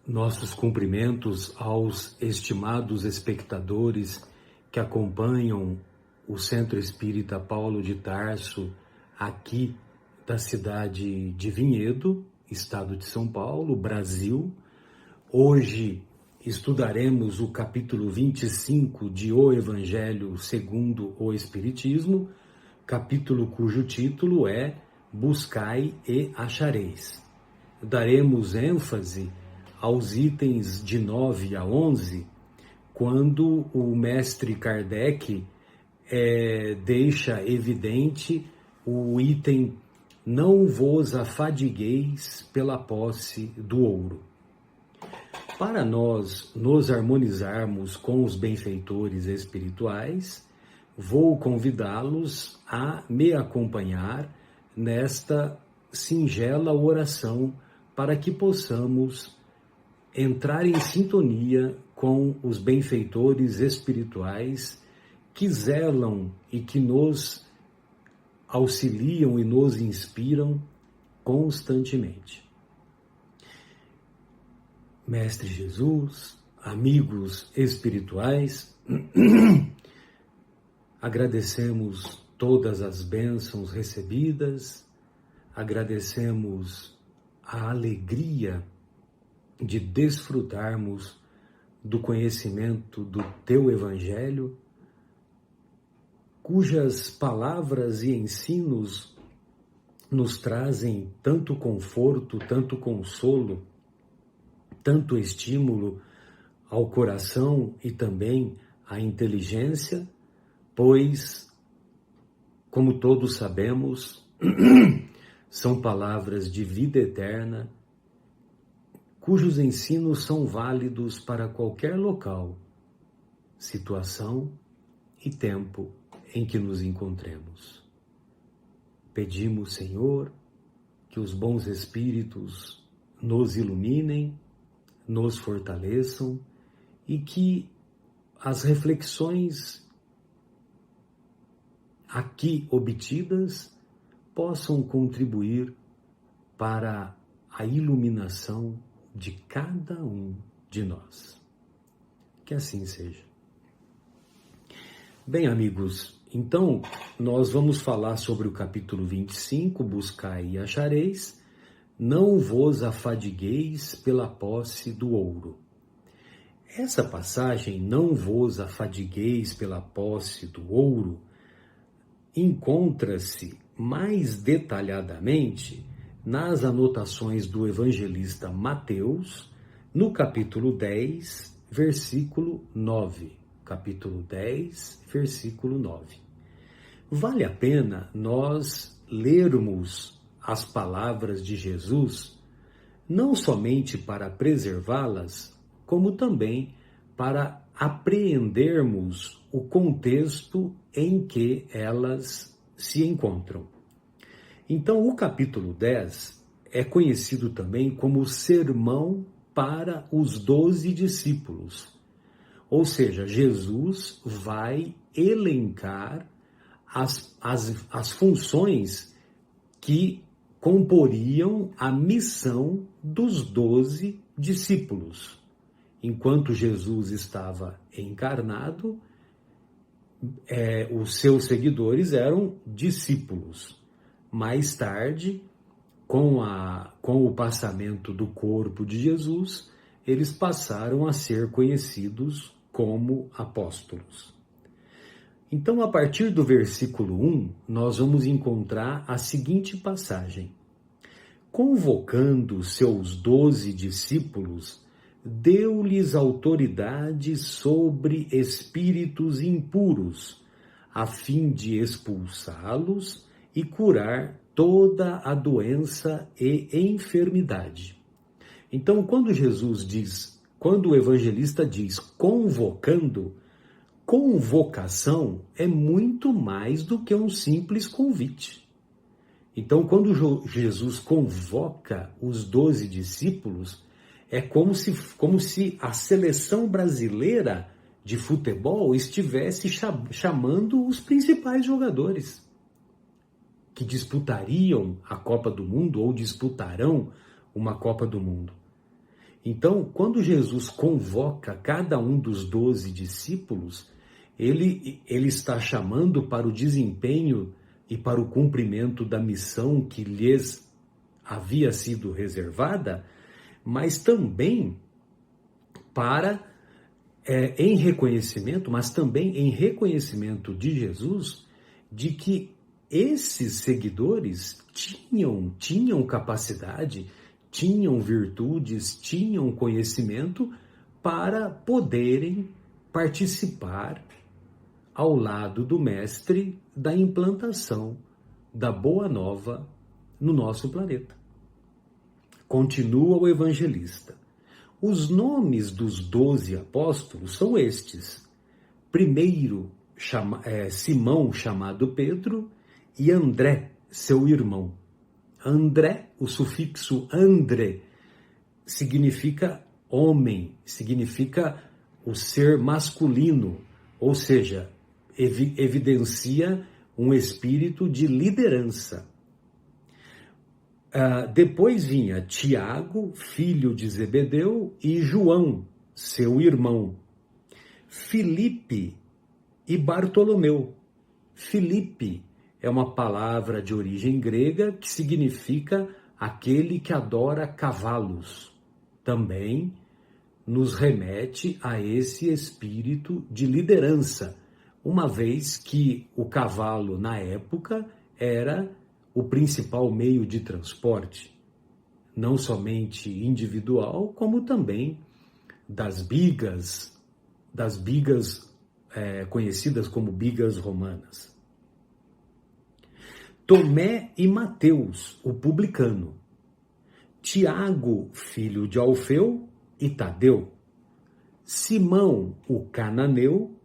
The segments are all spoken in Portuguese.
Nossos cumprimentos aos estimados espectadores que acompanham o Centro Espírita Paulo de Tarso, aqui da cidade de Vinhedo, estado de São Paulo, Brasil. Hoje estudaremos o capítulo 25 de O Evangelho segundo o Espiritismo, capítulo cujo título é Buscai e Achareis. Daremos ênfase aos itens de 9 a 11, quando o mestre Kardec deixa evidente o item não vos afadigueis pela posse do ouro. Para nós nos harmonizarmos com os benfeitores espirituais, vou convidá-los a me acompanhar nesta singela oração para que possamos entrar em sintonia com os benfeitores espirituais que zelam e que nos auxiliam e nos inspiram constantemente. Mestre Jesus, amigos espirituais, agradecemos todas as bênçãos recebidas, agradecemos a alegria de desfrutarmos do conhecimento do Teu Evangelho, cujas palavras e ensinos nos trazem tanto conforto, tanto consolo, tanto estímulo ao coração e também à inteligência, pois, como todos sabemos, são palavras de vida eterna, cujos ensinos são válidos para qualquer local, situação e tempo em que nos encontremos. Pedimos, Senhor, que os bons espíritos nos iluminem, nos fortaleçam e que as reflexões aqui obtidas possam contribuir para a iluminação de cada um de nós. Que assim seja. Bem, amigos, então nós vamos falar sobre o capítulo 25, Buscai e Achareis, não vos afadigueis pela posse do ouro. Essa passagem, não vos afadigueis pela posse do ouro, encontra-se mais detalhadamente nas anotações do evangelista Mateus, no capítulo 10, versículo 9. Capítulo 10, versículo 9. Vale a pena nós lermos as palavras de Jesus, não somente para preservá-las, como também para apreendermos o contexto em que elas se encontram. Então, o capítulo 10 é conhecido também como Sermão para os 12 discípulos. Ou seja, Jesus vai elencar as funções que comporiam a missão dos 12 discípulos. Enquanto Jesus estava encarnado, os seus seguidores eram discípulos. Mais tarde, com o passamento do corpo de Jesus, eles passaram a ser conhecidos como apóstolos. Então, a partir do versículo 1, nós vamos encontrar a seguinte passagem. Convocando seus 12 discípulos, deu-lhes autoridade sobre espíritos impuros, a fim de expulsá-los e curar toda a doença e enfermidade. Então, quando o evangelista diz convocando, convocação é muito mais do que um simples convite. Então, quando Jesus convoca os 12 discípulos, é como se a seleção brasileira de futebol estivesse chamando os principais jogadores que disputariam a Copa do Mundo ou disputarão uma Copa do Mundo. Então, quando Jesus convoca cada um dos 12 discípulos, ele está chamando para o desempenho e para o cumprimento da missão que lhes havia sido reservada, mas também em reconhecimento de Jesus, de que esses seguidores tinham capacidade, tinham virtudes, tinham conhecimento para poderem participar ao lado do Mestre da implantação da Boa Nova no nosso planeta. Continua o evangelista. Os nomes dos 12 apóstolos são estes. Primeiro, Simão, chamado Pedro, e André, seu irmão. André, o sufixo André, significa homem, significa o ser masculino, ou seja, evidencia um espírito de liderança. Depois vinha Tiago, filho de Zebedeu, e João, seu irmão. Filipe e Bartolomeu. Filipe é uma palavra de origem grega que significa aquele que adora cavalos. Também nos remete a esse espírito de liderança, uma vez que o cavalo, na época, era o principal meio de transporte, não somente individual, como também das bigas conhecidas como bigas romanas. Tomé e Mateus, o publicano. Tiago, filho de Alfeu, e Tadeu. Simão, o cananeu,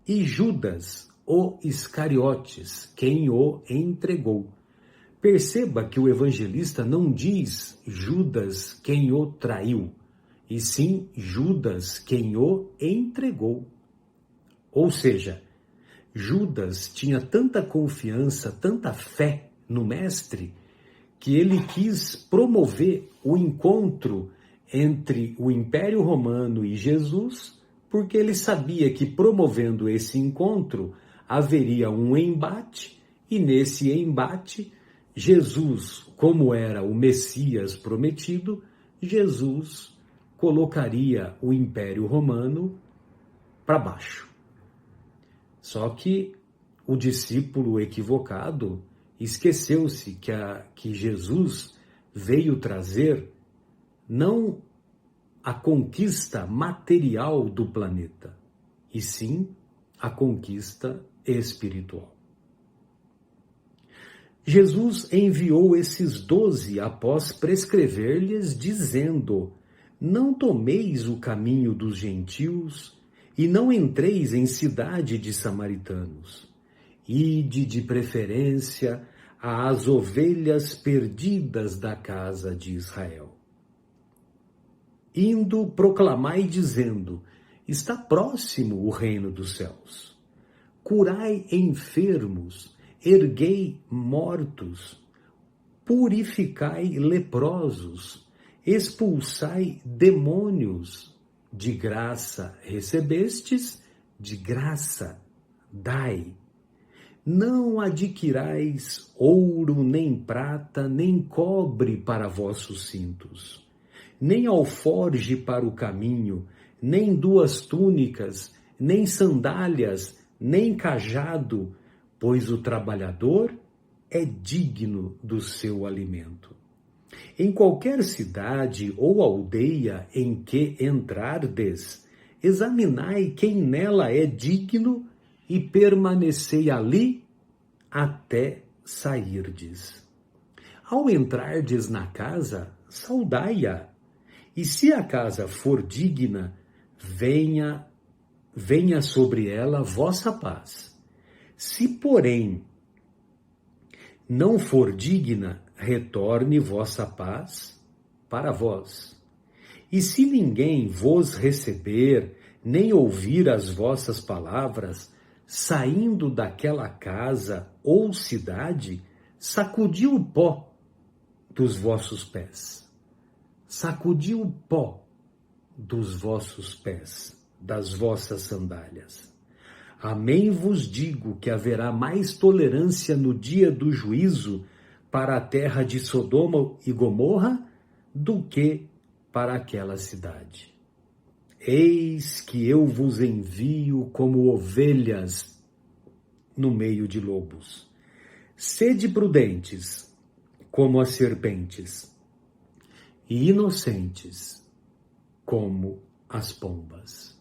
e Judas, o Iscariotes, quem o entregou. Perceba que o evangelista não diz Judas quem o traiu, e sim Judas quem o entregou. Ou seja, Judas tinha tanta confiança, tanta fé no Mestre, que ele quis promover o encontro entre o Império Romano e Jesus, porque ele sabia que promovendo esse encontro haveria um embate, e nesse embate, Jesus, como era o Messias prometido, Jesus colocaria o Império Romano para baixo. Só que o discípulo equivocado esqueceu-se que Jesus veio trazer não a conquista material do planeta, e sim a conquista espiritual. Jesus enviou esses 12 após prescrever-lhes, dizendo: não tomeis o caminho dos gentios e não entreis em cidade de samaritanos. Ide de preferência às ovelhas perdidas da casa de Israel. Indo, proclamai dizendo: está próximo o reino dos céus. Curai enfermos, erguei mortos, purificai leprosos, expulsai demônios. De graça recebestes, de graça dai. Não adquirais ouro, nem prata, nem cobre para vossos cintos, nem alforge para o caminho, nem 2 túnicas, nem sandálias, nem cajado, pois o trabalhador é digno do seu alimento. Em qualquer cidade ou aldeia em que entrardes, examinai quem nela é digno e permanecei ali até sairdes. Ao entrardes na casa, saudai-a, e se a casa for digna, venha sobre ela vossa paz. Se, porém, não for digna, retorne vossa paz para vós. E se ninguém vos receber, nem ouvir as vossas palavras, saindo daquela casa ou cidade, sacudi o pó dos vossos pés. sacudi o pó dos vossos pés, das vossas sandálias. Amém vos digo que haverá mais tolerância no dia do juízo para a terra de Sodoma e Gomorra do que para aquela cidade. Eis que eu vos envio como ovelhas no meio de lobos. Sede prudentes como as serpentes e inocentes como as pombas.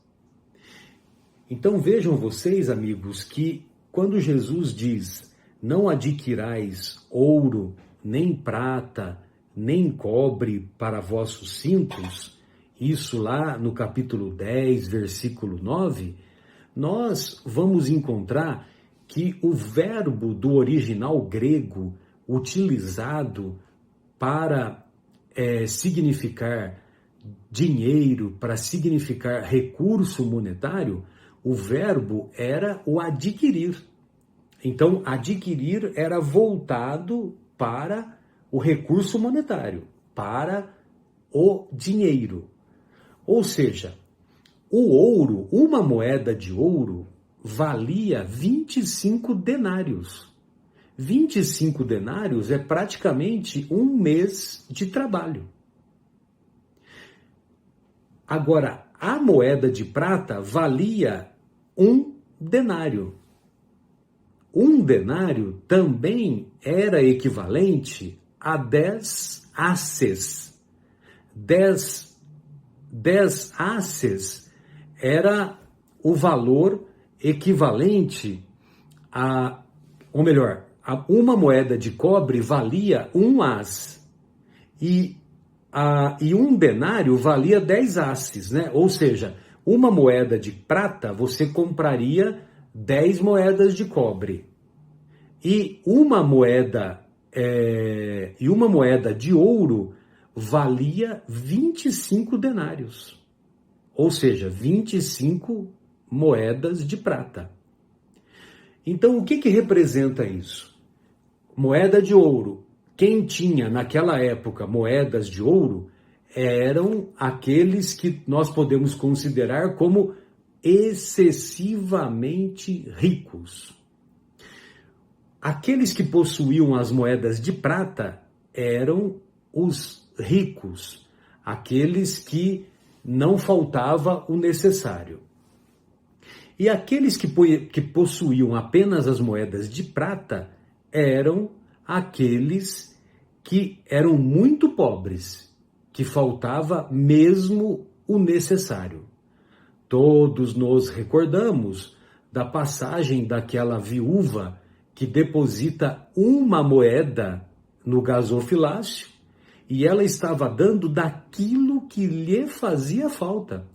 Então vejam vocês, amigos, que quando Jesus diz: não adquirais ouro, nem prata, nem cobre para vossos cintos, isso lá no capítulo 10, versículo 9, nós vamos encontrar que o verbo do original grego utilizado para significar dinheiro, para significar recurso monetário, o verbo era o adquirir. Então, adquirir era voltado para o recurso monetário, para o dinheiro. Ou seja, o ouro, uma moeda de ouro, valia 25 denários. 25 denários é praticamente um mês de trabalho. Agora, a moeda de prata valia 1 denário. 1 denário também era equivalente a 10 asses. 10 asses era o valor equivalente a, ou melhor, uma moeda de cobre valia 1 as. E 1 denário valia 10 asses, né? Ou seja, uma moeda de prata você compraria 10 moedas de cobre. E uma moeda de ouro valia 25 denários. Ou seja, 25 moedas de prata. Então, o que representa isso? Moeda de ouro. Quem tinha naquela época moedas de ouro eram aqueles que nós podemos considerar como excessivamente ricos. Aqueles que possuíam as moedas de prata eram os ricos, aqueles que não faltava o necessário. E aqueles que possuíam apenas as moedas de prata eram aqueles que eram muito pobres, que faltava mesmo o necessário. Todos nos recordamos da passagem daquela viúva que deposita uma moeda no gasofilácio e ela estava dando daquilo que lhe fazia falta.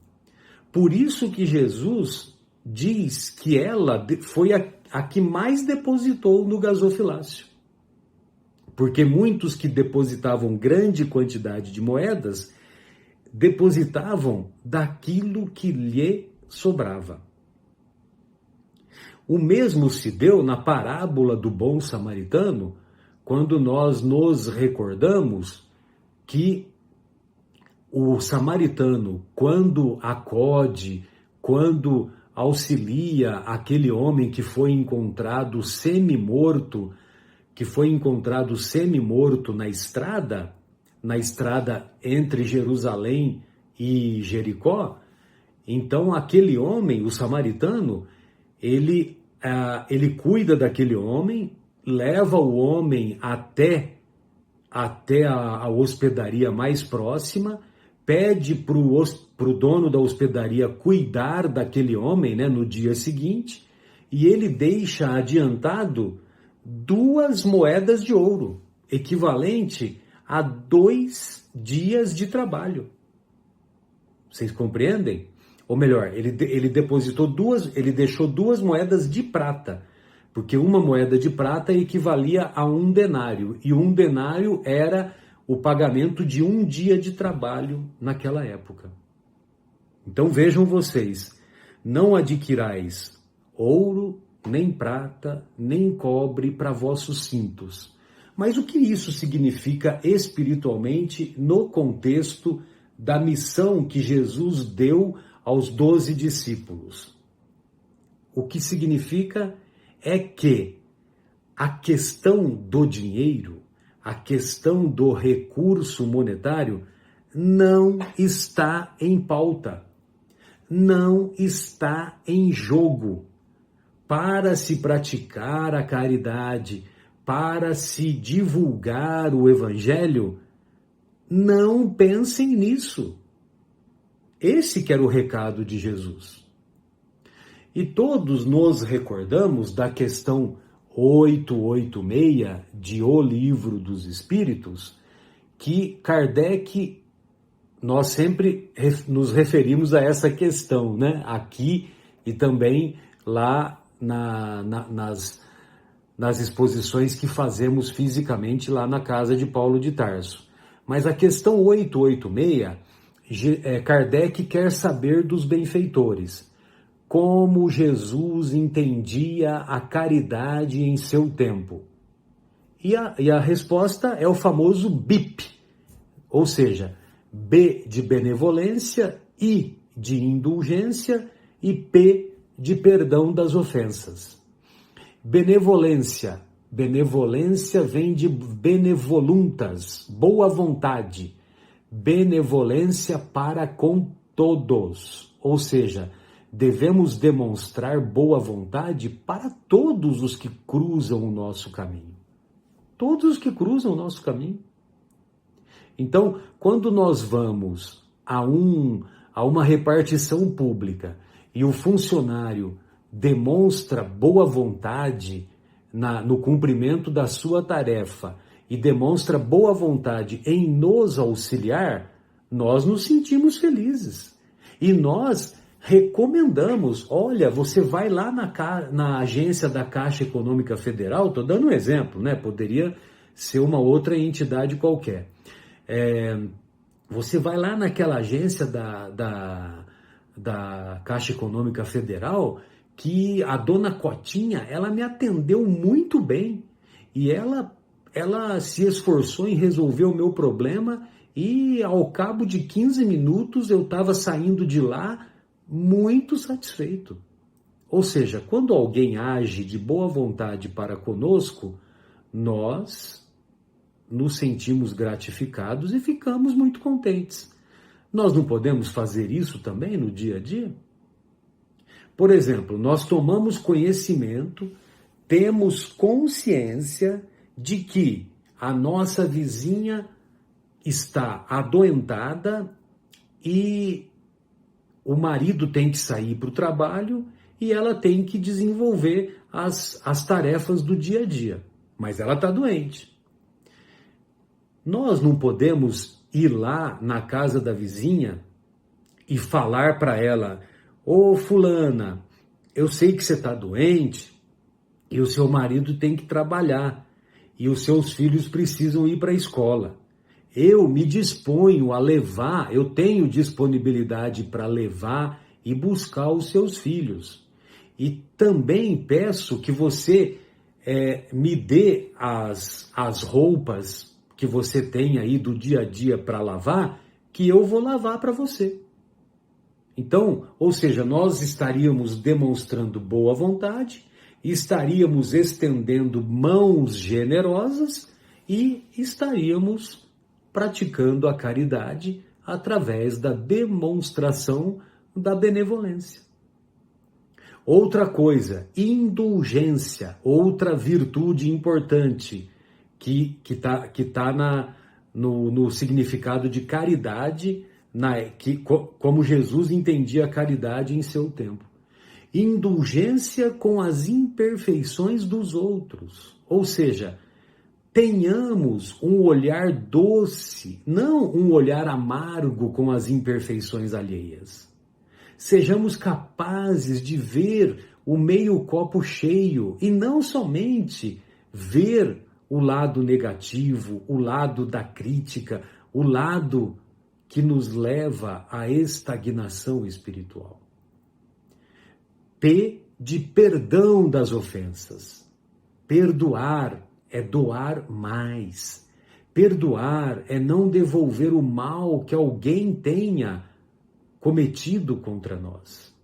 Por isso que Jesus diz que ela foi a que mais depositou no gasofilácio. Porque muitos que depositavam grande quantidade de moedas depositavam daquilo que lhe sobrava. O mesmo se deu na parábola do bom samaritano, quando nós nos recordamos que o samaritano, quando acode, quando auxilia aquele homem que foi encontrado semi-morto na estrada entre Jerusalém e Jericó, então aquele homem, o samaritano, ele cuida daquele homem, leva o homem até a hospedaria mais próxima, pede para o dono da hospedaria cuidar daquele homem, né, no dia seguinte, e ele deixa adiantado 2 moedas de ouro, equivalente a 2 dias de trabalho. Vocês compreendem? Ou melhor, ele deixou 2 moedas de prata, porque uma moeda de prata equivalia a 1 denário, e 1 denário era o pagamento de 1 dia de trabalho naquela época. Então vejam vocês, não adquirais ouro, nem prata, nem cobre para vossos cintos, Mas o que isso significa espiritualmente no contexto da missão que Jesus deu aos 12 discípulos? O que significa é que a questão do dinheiro, a questão do recurso monetário não está em pauta, não está em jogo. Para se praticar a caridade, para se divulgar o evangelho, não pensem nisso. Esse que era o recado de Jesus. E todos nos recordamos da questão 886 de O Livro dos Espíritos, que Kardec, nós sempre nos referimos a essa questão, né? Aqui e também lá nas exposições que fazemos fisicamente lá na casa de Paulo de Tarso. Mas a questão 886, Kardec quer saber dos benfeitores. Como Jesus entendia a caridade em seu tempo? E a resposta é o famoso BIP, ou seja, B de benevolência, I de indulgência e P de perdão das ofensas. Benevolência. Benevolência vem de benevoluntas, boa vontade. Benevolência para com todos, ou seja, devemos demonstrar boa vontade para todos os que cruzam o nosso caminho. Todos os que cruzam o nosso caminho. Então, quando nós vamos a uma repartição pública e o funcionário demonstra boa vontade no cumprimento da sua tarefa e demonstra boa vontade em nos auxiliar, nós nos sentimos felizes. E nós recomendamos, olha, você vai lá na agência da Caixa Econômica Federal, estou dando um exemplo, né? Poderia ser uma outra entidade qualquer. Você vai lá naquela agência da Caixa Econômica Federal, que a dona Cotinha, ela me atendeu muito bem, e ela se esforçou em resolver o meu problema, e ao cabo de 15 minutos eu estava saindo de lá muito satisfeito. Ou seja, quando alguém age de boa vontade para conosco, nós nos sentimos gratificados e ficamos muito contentes. Nós não podemos fazer isso também no dia a dia? Por exemplo, nós tomamos conhecimento, temos consciência de que a nossa vizinha está adoentada e o marido tem que sair para o trabalho e ela tem que desenvolver as tarefas do dia a dia, mas ela está doente. Nós não podemos ir lá na casa da vizinha e falar para ela: ô fulana, eu sei que você está doente e o seu marido tem que trabalhar e os seus filhos precisam ir para a escola. Eu me disponho a levar, eu tenho disponibilidade para levar e buscar os seus filhos. E também peço que você me dê as roupas que você tem aí do dia a dia para lavar, que eu vou lavar para você. Então, ou seja, nós estaríamos demonstrando boa vontade, estaríamos estendendo mãos generosas e estaríamos praticando a caridade através da demonstração da benevolência. Outra coisa, indulgência, outra virtude importante que tá no significado de caridade, como Jesus entendia a caridade em seu tempo. Indulgência com as imperfeições dos outros, ou seja, tenhamos um olhar doce, não um olhar amargo com as imperfeições alheias. Sejamos capazes de ver o meio copo cheio e não somente ver o lado negativo, o lado da crítica, o lado que nos leva à estagnação espiritual. P de perdão das ofensas. Perdoar é doar mais. Perdoar é não devolver o mal que alguém tenha cometido contra nós.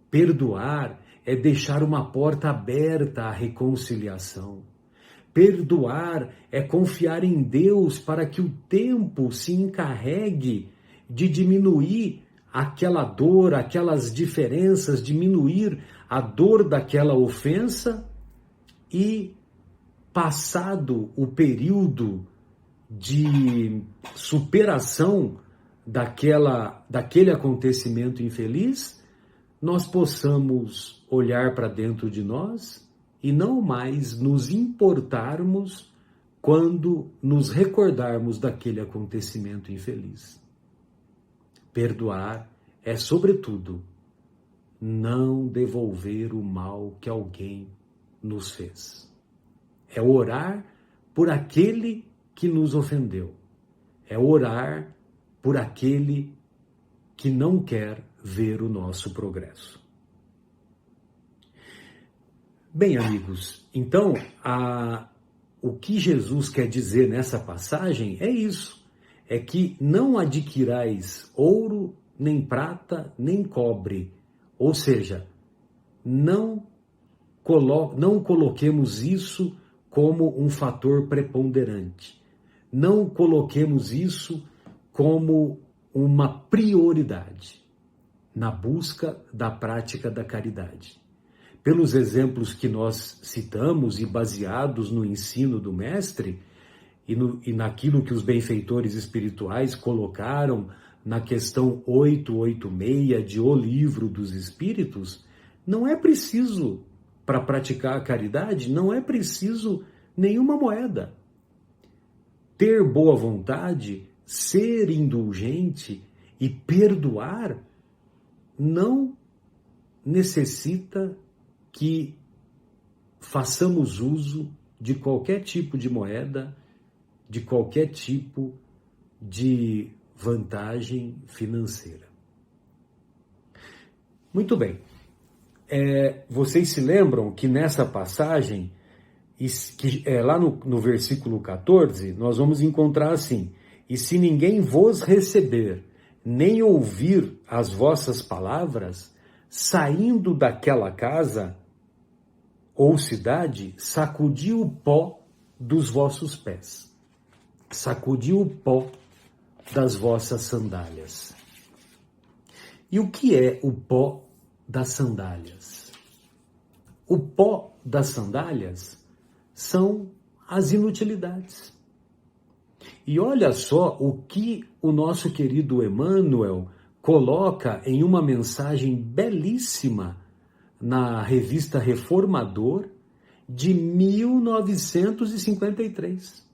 Perdoar é deixar uma porta aberta à reconciliação. Perdoar é confiar em Deus para que o tempo se encarregue de diminuir aquela dor, aquelas diferenças, diminuir a dor daquela ofensa e, passado o período de superação daquele acontecimento infeliz, nós possamos olhar para dentro de nós e não mais nos importarmos quando nos recordarmos daquele acontecimento infeliz. Perdoar é, sobretudo, não devolver o mal que alguém nos fez. É orar por aquele que nos ofendeu. É orar por aquele que não quer ver o nosso progresso. Bem, amigos, então, o que Jesus quer dizer nessa passagem é isso. É que não adquirais ouro, nem prata, nem cobre. Ou seja, não coloquemos isso como um fator preponderante. Não coloquemos isso como uma prioridade na busca da prática da caridade. Pelos exemplos que nós citamos e baseados no ensino do Mestre e naquilo que os benfeitores espirituais colocaram na questão 886 de O Livro dos Espíritos, não é preciso, para praticar a caridade, não é preciso nenhuma moeda. Ter boa vontade, ser indulgente e perdoar não necessita que façamos uso de qualquer tipo de moeda, de qualquer tipo de vantagem financeira. Muito bem. Vocês se lembram que nessa passagem, lá no versículo 14, nós vamos encontrar assim: e se ninguém vos receber, nem ouvir as vossas palavras, saindo daquela casa ou cidade, sacudi o pó dos vossos pés, sacudi o pó das vossas sandálias. E o que é o pó das sandálias? O pó das sandálias são as inutilidades. E olha só o que o nosso querido Emmanuel coloca em uma mensagem belíssima na revista Reformador de 1953.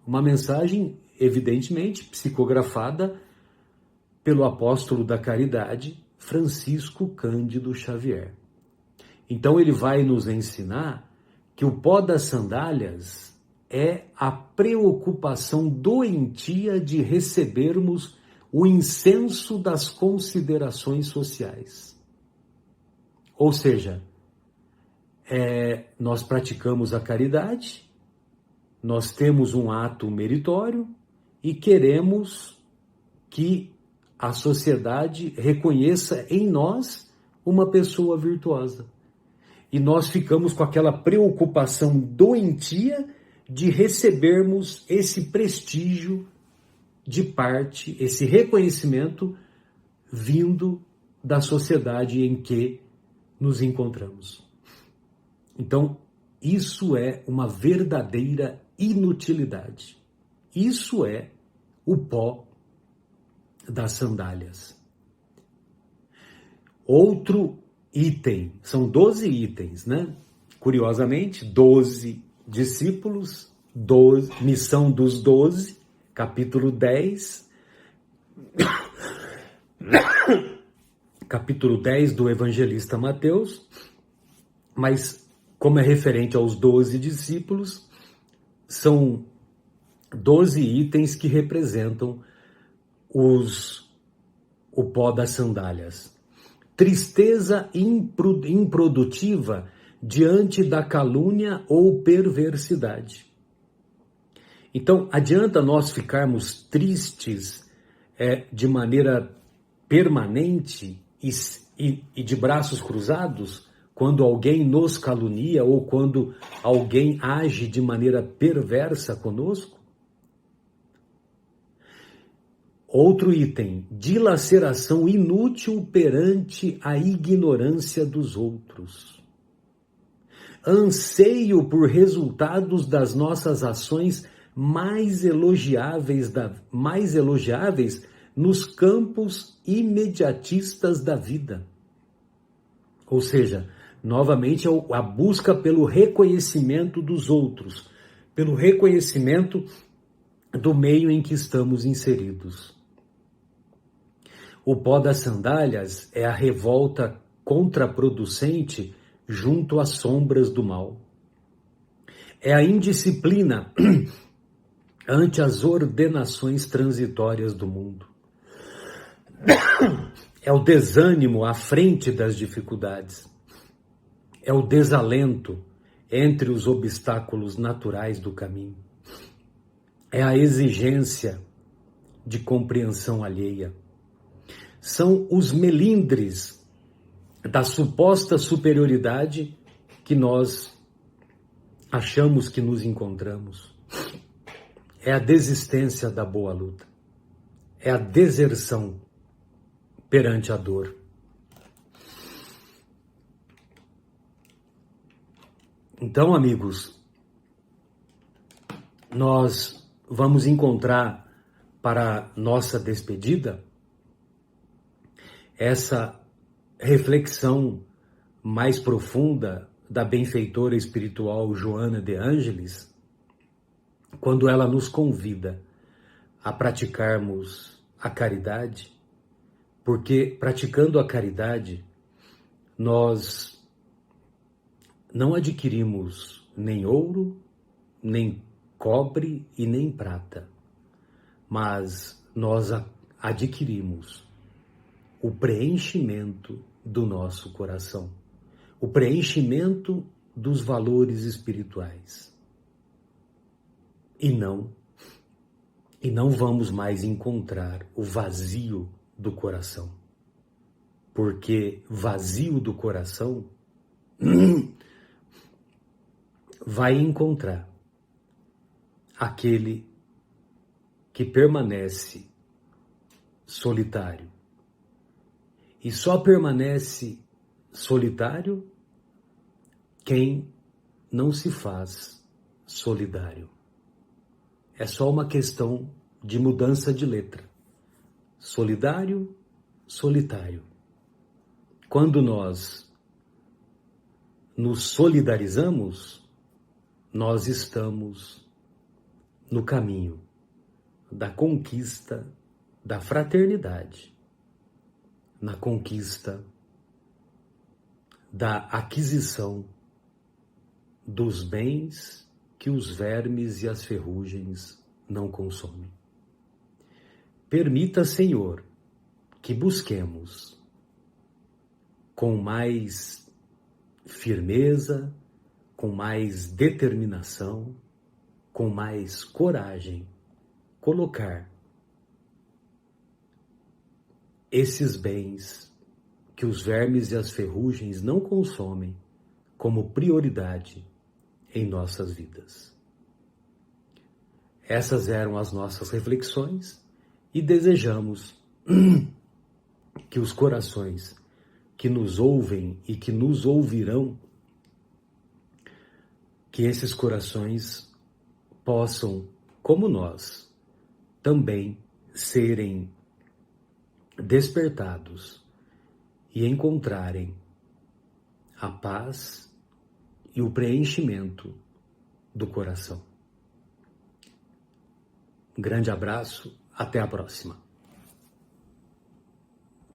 Uma mensagem, evidentemente, psicografada pelo apóstolo da caridade, Francisco Cândido Xavier. Então ele vai nos ensinar que o pó das sandálias é a preocupação doentia de recebermos o incenso das considerações sociais. Ou seja, nós praticamos a caridade, nós temos um ato meritório e queremos que a sociedade reconheça em nós uma pessoa virtuosa. E nós ficamos com aquela preocupação doentia de recebermos esse prestígio de parte, esse reconhecimento vindo da sociedade em que nos encontramos. Então, isso é uma verdadeira inutilidade. Isso é o pó das sandálias. Outro item, são 12 itens, né? Curiosamente, 12 discípulos, missão dos 12, capítulo 10, capítulo 10 do evangelista Mateus, mas como é referente aos 12 discípulos, são 12 itens que representam o pó das sandálias. Tristeza improdutiva diante da calúnia ou perversidade. Então, adianta nós ficarmos tristes de maneira permanente e de braços cruzados quando alguém nos calunia ou quando alguém age de maneira perversa conosco? Outro item, dilaceração inútil perante a ignorância dos outros. Anseio por resultados das nossas ações mais elogiáveis nos campos imediatistas da vida. Ou seja, novamente a busca pelo reconhecimento dos outros, pelo reconhecimento do meio em que estamos inseridos. O pó das sandálias é a revolta contraproducente junto às sombras do mal. É a indisciplina ante as ordenações transitórias do mundo. É o desânimo à frente das dificuldades. É o desalento entre os obstáculos naturais do caminho. É a exigência de compreensão alheia. São os melindres da suposta superioridade que nós achamos que nos encontramos. É a desistência da boa luta. É a deserção perante a dor. Então, amigos, nós vamos encontrar para nossa despedida essa reflexão mais profunda da benfeitora espiritual Joana de Ângeles, quando ela nos convida a praticarmos a caridade, porque praticando a caridade, nós não adquirimos nem ouro, nem cobre e nem prata, mas nós adquirimos o preenchimento do nosso coração, o preenchimento dos valores espirituais. E não vamos mais encontrar o vazio do coração, porque vazio do coração vai encontrar aquele que permanece solitário. E só permanece solitário quem não se faz solidário. É só uma questão de mudança de letra. Solidário, solitário. Quando nós nos solidarizamos, nós estamos no caminho da conquista da fraternidade, na conquista da aquisição dos bens que os vermes e as ferrugens não consomem. Permita, Senhor, que busquemos com mais firmeza, com mais determinação, com mais coragem, colocar esses bens que os vermes e as ferrugens não consomem como prioridade em nossas vidas. Essas eram as nossas reflexões e desejamos que os corações que nos ouvem e que nos ouvirão, que esses corações possam, como nós, também serem despertados e encontrarem a paz e o preenchimento do coração. Um grande abraço, até a próxima.